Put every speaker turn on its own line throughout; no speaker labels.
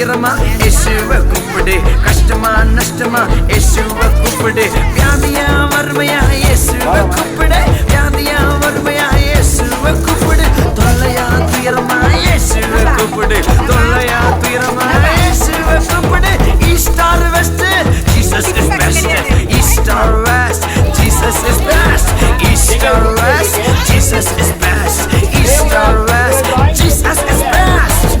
துயரமா இயேசுவை கூப்பிடு, கஷ்டமா நஷ்டமா இயேசுவை கூப்பிடு, வியாதியா வறுமையா இயேசுவை கூப்பிடு, வியாதியா வறுமையா இயேசுவை கூப்பிடு, தொல்லையா துயரமா இயேசுவை கூப்பிடு, தொல்லையா துயரமா இயேசுவை கூப்பிடு. East or west Jesus is best, east or west Jesus is best, east or west Jesus is best, east or west Jesus is best.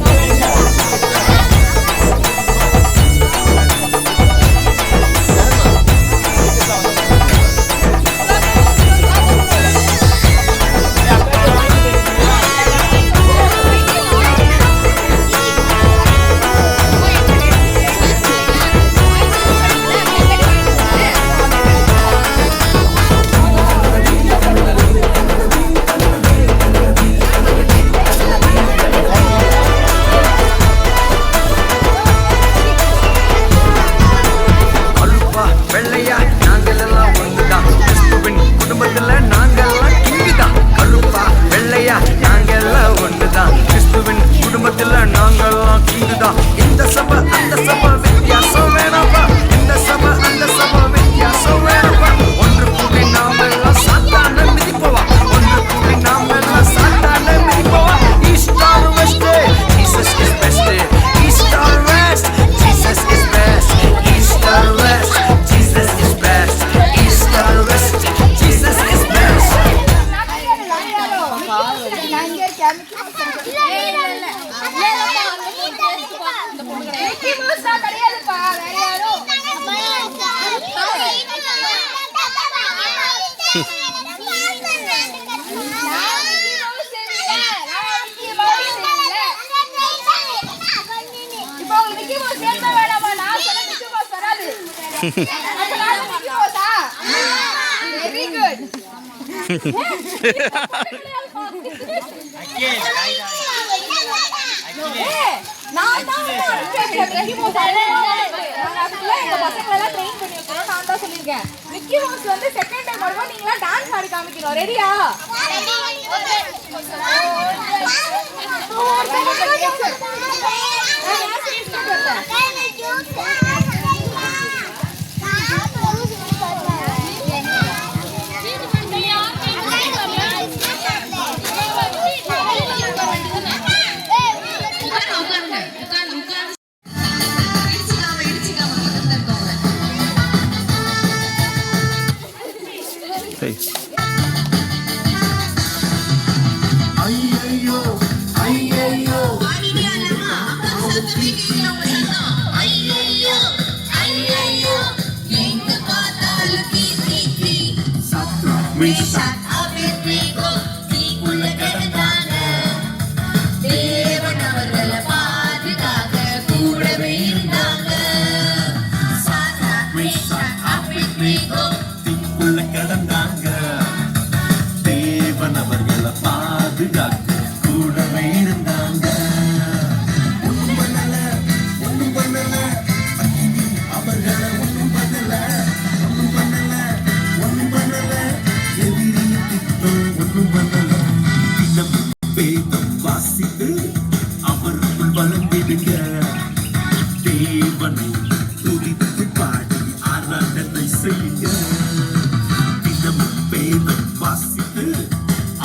Very good. Mickey Mouse வந்து செகண்ட் டைம் வரும்போது நீங்களா டான்ஸ் ஆடி காமிக்கணும். ரெடியா?
We shot up in Rico, people are getting down. தேவனவர்கள பாதுகாக்க கூடவே இருந்தாங்க. We shot up in Rico, people are getting down. தேவனவர்கள பாதுகாக்க கூடவே இருந்தாங்க. ஒண்ணும் பண்ணல அவர்கள ஒண்ணும் பண்ணல வாசித்து அவருக்குள் வளர்ந்திடுங்க. தேவனை துதித்து பாடி ஆராதனை செய்யுங்க. தினமும் வேதம் வாசித்து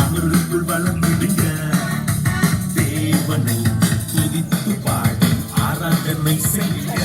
அவருக்குள் வளர்ந்திடுங்க. தேவனை துதித்து பாடி ஆராதனை செய்யுங்க.